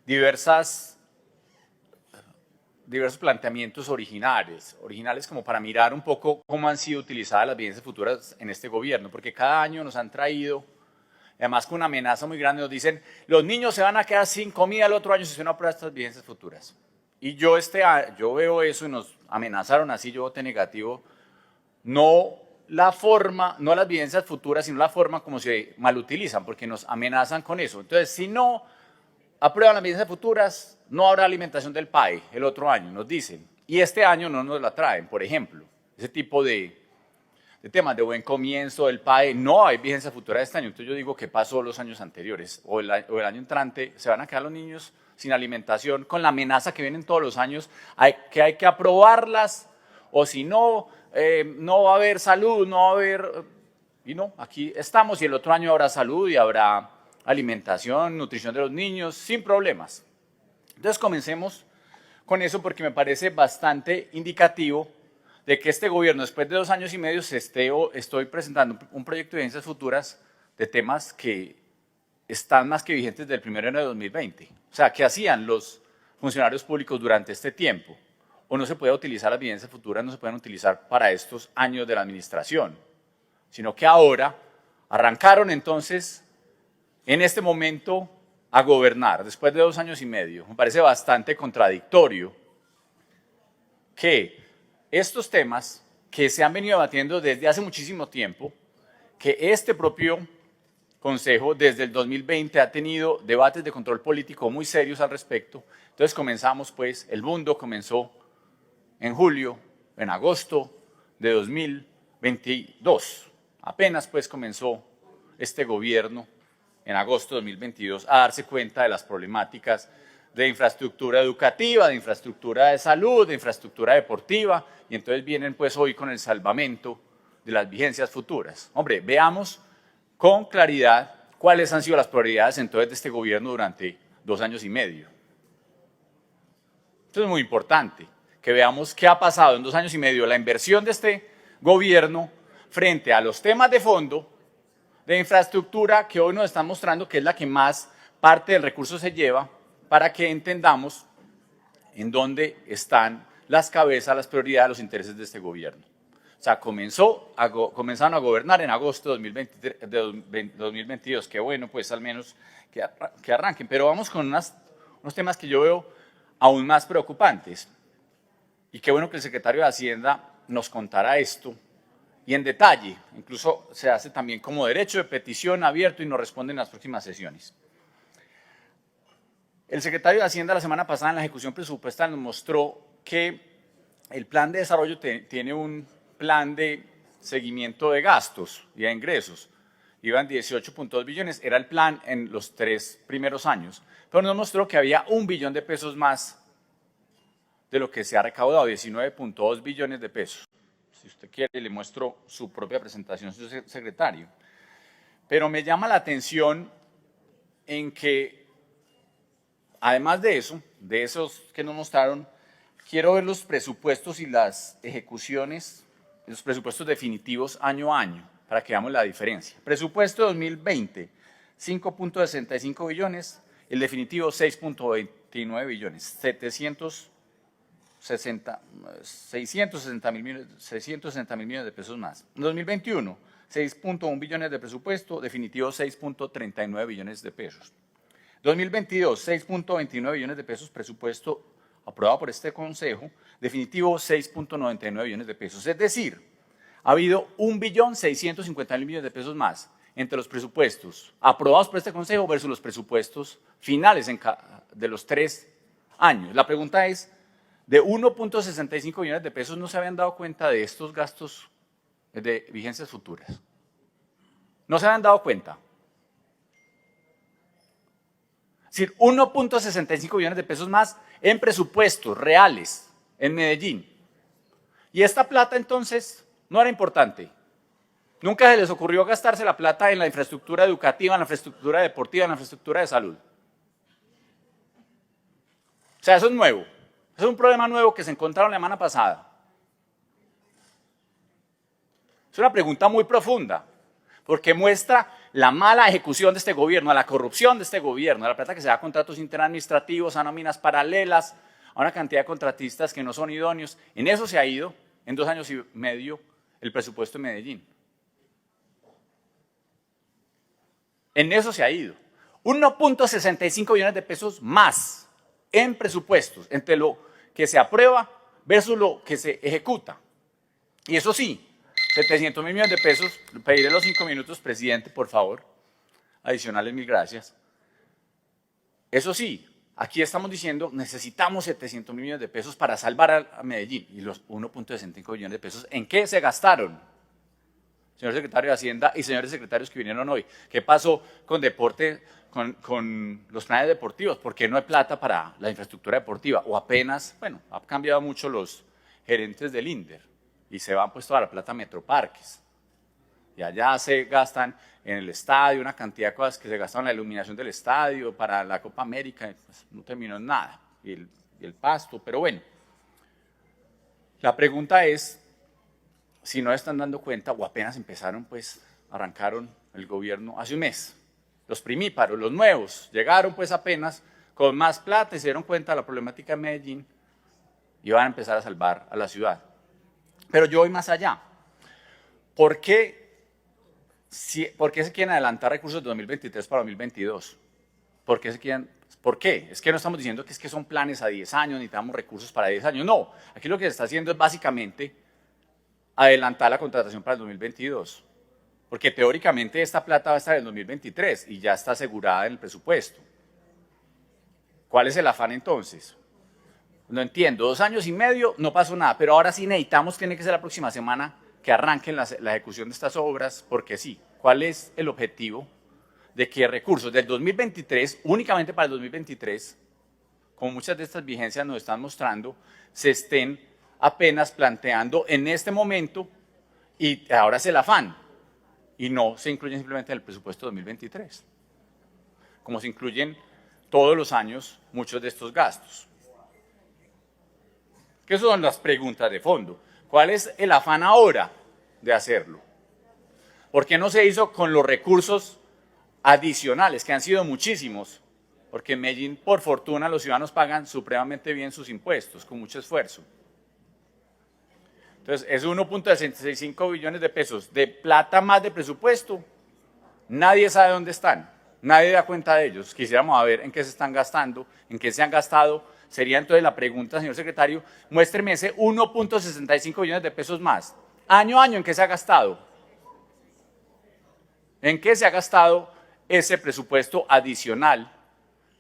diversos planteamientos originales como para mirar un poco cómo han sido utilizadas las vigencias futuras en este gobierno, porque cada año nos han traído, además con una amenaza muy grande, nos dicen, los niños se van a quedar sin comida el otro año si se no aprueban estas vigencias futuras. Y yo veo eso y nos amenazaron así, yo voté negativo, no la forma, no las vigencias futuras, sino la forma como se malutilizan, porque nos amenazan con eso. Entonces, si no aprueban las vigencias futuras, no habrá alimentación del PAE el otro año, nos dicen. Y este año no nos la traen, por ejemplo. Ese tipo de temas de buen comienzo del PAE, no hay vigencia futura de este año. Entonces yo digo, ¿qué pasó los años anteriores? O el año entrante, se van a quedar los niños sin alimentación con la amenaza que vienen todos los años, hay que aprobarlas, o si no, no va a haber salud, no va a haber... Y no, aquí estamos y el otro año habrá salud y habrá alimentación, nutrición de los niños, sin problemas. Entonces comencemos con eso porque me parece bastante indicativo de que este gobierno, después de 2 años y medio, estoy presentando un proyecto de vigencias futuras de temas que están más que vigentes del 1 de enero de 2020. O sea, ¿qué hacían los funcionarios públicos durante este tiempo? O no se puede utilizar las vigencias futuras, no se pueden utilizar para estos años de la administración, sino que ahora arrancaron entonces, en este momento, a gobernar, después de 2 años y medio. Me parece bastante contradictorio que estos temas que se han venido debatiendo desde hace muchísimo tiempo, que este propio Consejo desde el 2020 ha tenido debates de control político muy serios al respecto. Entonces comenzamos pues, el mundo comenzó en julio, en agosto de 2022. Apenas pues comenzó este gobierno en agosto de 2022 a darse cuenta de las problemáticas de infraestructura educativa, de infraestructura de salud, de infraestructura deportiva, y entonces vienen pues hoy con el salvamento de las vigencias futuras. Hombre, veamos con claridad cuáles han sido las prioridades entonces de este gobierno durante 2 años y medio. Esto es muy importante, que veamos qué ha pasado en 2 años y medio, la inversión de este gobierno frente a los temas de fondo de infraestructura que hoy nos están mostrando que es la que más parte del recurso se lleva, para que entendamos en dónde están las cabezas, las prioridades, los intereses de este gobierno. O sea, comenzaron a gobernar en agosto de 2022, que bueno, pues al menos que arranquen. Pero vamos con unos temas que yo veo aún más preocupantes. Y qué bueno que el secretario de Hacienda nos contara esto, y en detalle, incluso se hace también como derecho de petición abierto y nos responden en las próximas sesiones. El secretario de Hacienda la semana pasada en la ejecución presupuestal nos mostró que el plan de desarrollo tiene un plan de seguimiento de gastos y de ingresos. Iban 18.2 billones, era el plan en los 3 primeros años, pero nos mostró que había 1 billón de pesos más de lo que se ha recaudado, 19.2 billones de pesos. Si usted quiere, le muestro su propia presentación, su secretario. Pero me llama la atención en que, además de eso, de esos que nos mostraron, quiero ver los presupuestos y las ejecuciones, los presupuestos definitivos año a año, para que veamos la diferencia. Presupuesto 2020, 5.65 billones, el definitivo 6.29 billones, 660 mil millones de pesos más. En 2021, 6.1 billones de presupuesto, definitivo 6.39 billones de pesos. 2022, 6.29 billones de pesos, presupuesto aprobado por este Consejo, definitivo 6.99 billones de pesos. Es decir, ha habido 1.650.000 millones de pesos más entre los presupuestos aprobados por este Consejo versus los presupuestos finales de los 3 años. La pregunta es, de 1.65 billones de pesos no se habían dado cuenta de estos gastos de vigencias futuras. No se habían dado cuenta. Es decir, 1.65 billones de pesos más en presupuestos reales en Medellín. Y esta plata entonces no era importante. Nunca se les ocurrió gastarse la plata en la infraestructura educativa, en la infraestructura deportiva, en la infraestructura de salud. O sea, eso es nuevo. Eso es un problema nuevo que se encontraron la semana pasada. Es una pregunta muy profunda, porque muestra la mala ejecución de este gobierno, a la corrupción de este gobierno, a la plata que se da a contratos interadministrativos, a nóminas paralelas, a una cantidad de contratistas que no son idóneos. En eso se ha ido, en 2 años y medio, el presupuesto de Medellín. En eso se ha ido. 1.65 billones de pesos más en presupuestos, entre lo que se aprueba versus lo que se ejecuta. Y eso sí, 700.000 millones de pesos, pediré los 5 minutos, presidente, por favor, adicionales, mil gracias. Eso sí, aquí estamos diciendo, necesitamos 700.000 millones de pesos para salvar a Medellín. Y los 1.65 billones de pesos, ¿en qué se gastaron? Señor secretario de Hacienda y señores secretarios que vinieron hoy, ¿qué pasó con deporte, con los planes deportivos? ¿Por qué no hay plata para la infraestructura deportiva? O apenas, bueno, ha cambiado mucho los gerentes del INDER y se van pues toda la plata a Metroparques. Y allá se gastan en el estadio una cantidad de cosas que se gastan en la iluminación del estadio, para la Copa América, pues no terminó en nada, y el pasto, pero bueno. La pregunta es, si no están dando cuenta o apenas empezaron, pues arrancaron el gobierno hace un mes. Los primíparos, los nuevos, llegaron pues apenas con más plata y se dieron cuenta de la problemática de Medellín y van a empezar a salvar a la ciudad. Pero yo voy más allá. ¿Por qué se quieren adelantar recursos de 2023 para 2022? ¿Por qué? Es que no estamos diciendo que son planes a 10 años, necesitamos recursos para 10 años. No, aquí lo que se está haciendo es básicamente adelantar la contratación para el 2022, porque teóricamente esta plata va a estar en el 2023 y ya está asegurada en el presupuesto. ¿Cuál es el afán entonces? No entiendo, 2 años y medio no pasó nada, pero ahora sí necesitamos, tiene que ser la próxima semana que arranquen la ejecución de estas obras, porque sí. ¿Cuál es el objetivo? De que recursos del 2023, únicamente para el 2023, como muchas de estas vigencias nos están mostrando, se estén apenas planteando en este momento y ahora es el afán y no se incluyen simplemente en el presupuesto 2023, como se incluyen todos los años muchos de estos gastos. ¿Qué son las preguntas de fondo? ¿Cuál es el afán ahora de hacerlo? ¿Por qué no se hizo con los recursos adicionales, que han sido muchísimos? Porque en Medellín, por fortuna, los ciudadanos pagan supremamente bien sus impuestos, con mucho esfuerzo. Entonces, es 1.65 billones de pesos de plata más de presupuesto. Nadie sabe dónde están, nadie da cuenta de ellos. Quisiéramos saber en qué se están gastando, en qué se han gastado. Sería entonces la pregunta, señor secretario, muéstreme ese 1.65 billones de pesos más. Año a año, ¿en qué se ha gastado? ¿En qué se ha gastado ese presupuesto adicional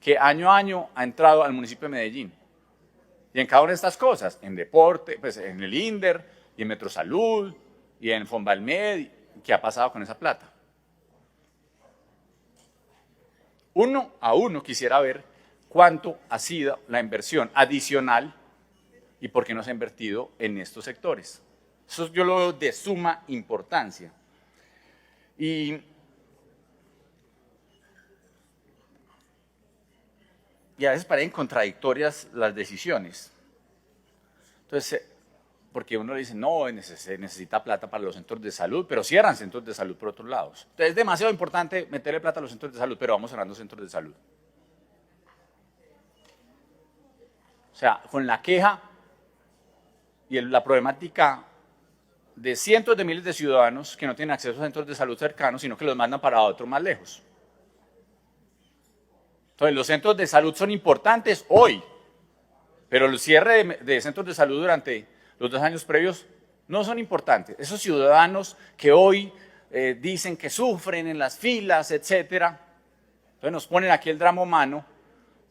que año a año ha entrado al municipio de Medellín? Y en cada una de estas cosas, en deporte, pues en el INDER, y en Metrosalud, y en Fonbalmed, ¿qué ha pasado con esa plata? Uno a uno quisiera ver cuánto ha sido la inversión adicional y por qué no se ha invertido en estos sectores. Eso yo lo veo de suma importancia. Y a veces parecen contradictorias las decisiones. Entonces, porque uno le dice, no, se necesita plata para los centros de salud, pero cierran centros de salud por otros lados. Entonces, es demasiado importante meterle plata a los centros de salud, pero vamos cerrando centros de salud. O sea, con la queja y la problemática de cientos de miles de ciudadanos que no tienen acceso a centros de salud cercanos, sino que los mandan para otros más lejos. Entonces, los centros de salud son importantes hoy, pero el cierre de centros de salud durante los 2 años previos no son importantes. Esos ciudadanos que hoy dicen que sufren en las filas, etcétera, entonces nos ponen aquí el drama humano,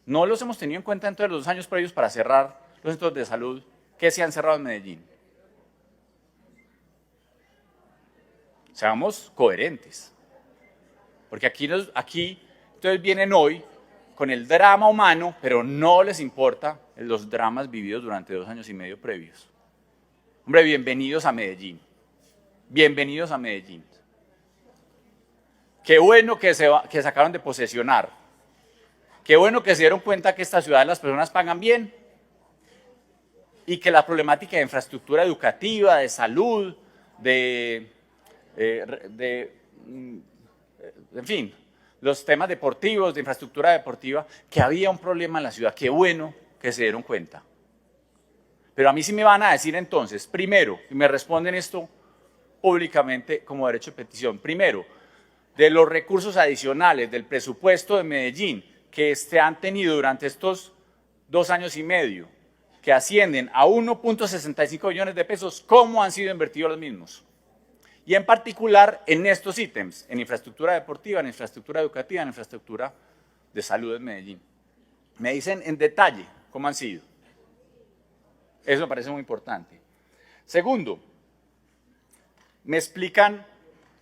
no los hemos tenido en cuenta dentro de los 2 años previos para cerrar los centros de salud que se han cerrado en Medellín. Seamos coherentes, porque aquí entonces vienen hoy con el drama humano, pero no les importa los dramas vividos durante 2 años y medio previos. Hombre, bienvenidos a Medellín. Bienvenidos a Medellín. Qué bueno que se acabaron de posesionar. Qué bueno que se dieron cuenta que esta ciudad las personas pagan bien y que la problemática de infraestructura educativa, de salud, de en fin, los temas deportivos, de infraestructura deportiva, que había un problema en la ciudad. Qué bueno que se dieron cuenta. Pero a mí sí me van a decir entonces, primero, y me responden esto públicamente como derecho de petición, primero, de los recursos adicionales del presupuesto de Medellín que se han tenido durante estos 2 años y medio, que ascienden a 1.65 billones de pesos, ¿cómo han sido invertidos los mismos? Y en particular en estos ítems, en infraestructura deportiva, en infraestructura educativa, en infraestructura de salud en Medellín. Me dicen en detalle cómo han sido. Eso me parece muy importante. Segundo, me explican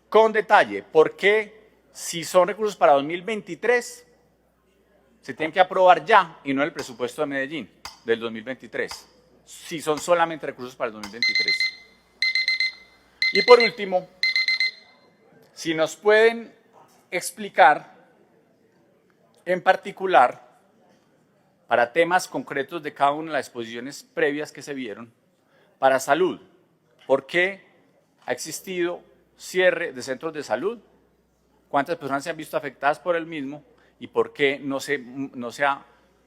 con detalle por qué, si son recursos para 2023, se tienen que aprobar ya y no el presupuesto de Medellín del 2023, si son solamente recursos para el 2023. Y por último, si nos pueden explicar en particular, para temas concretos de cada una de las exposiciones previas que se vieron, para salud, ¿por qué ha existido cierre de centros de salud? ¿Cuántas personas se han visto afectadas por el mismo? ¿Y por qué no se ha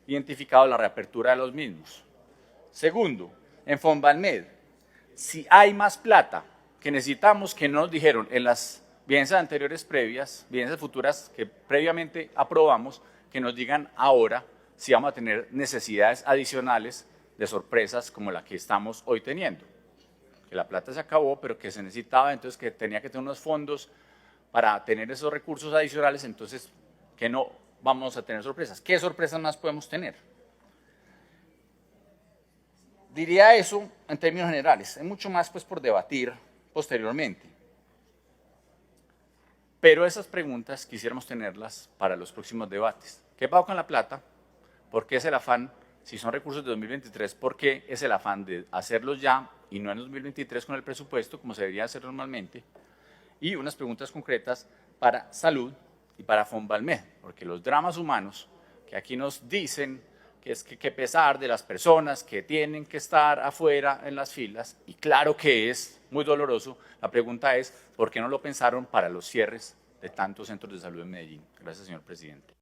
identificado la reapertura de los mismos? Segundo, en Fonvalmed, si hay más plata que necesitamos, que no nos dijeron en las vigencias anteriores previas, vigencias futuras que previamente aprobamos, que nos digan ahora si vamos a tener necesidades adicionales de sorpresas como la que estamos hoy teniendo. Que la plata se acabó, pero que se necesitaba, entonces que tenía que tener unos fondos para tener esos recursos adicionales, entonces que no vamos a tener sorpresas. ¿Qué sorpresas más podemos tener? Diría eso en términos generales. Hay mucho más pues por debatir posteriormente. Pero esas preguntas quisiéramos tenerlas para los próximos debates. ¿Qué pasa con la plata? ¿Por qué es el afán, si son recursos de 2023, por qué es el afán de hacerlos ya y no en 2023 con el presupuesto, como se debería hacer normalmente? Y unas preguntas concretas para salud y para Fonvalmed, porque los dramas humanos que aquí nos dicen que es que pesar de las personas que tienen que estar afuera en las filas, y claro que es muy doloroso, la pregunta es, ¿por qué no lo pensaron para los cierres de tantos centros de salud en Medellín? Gracias, señor presidente.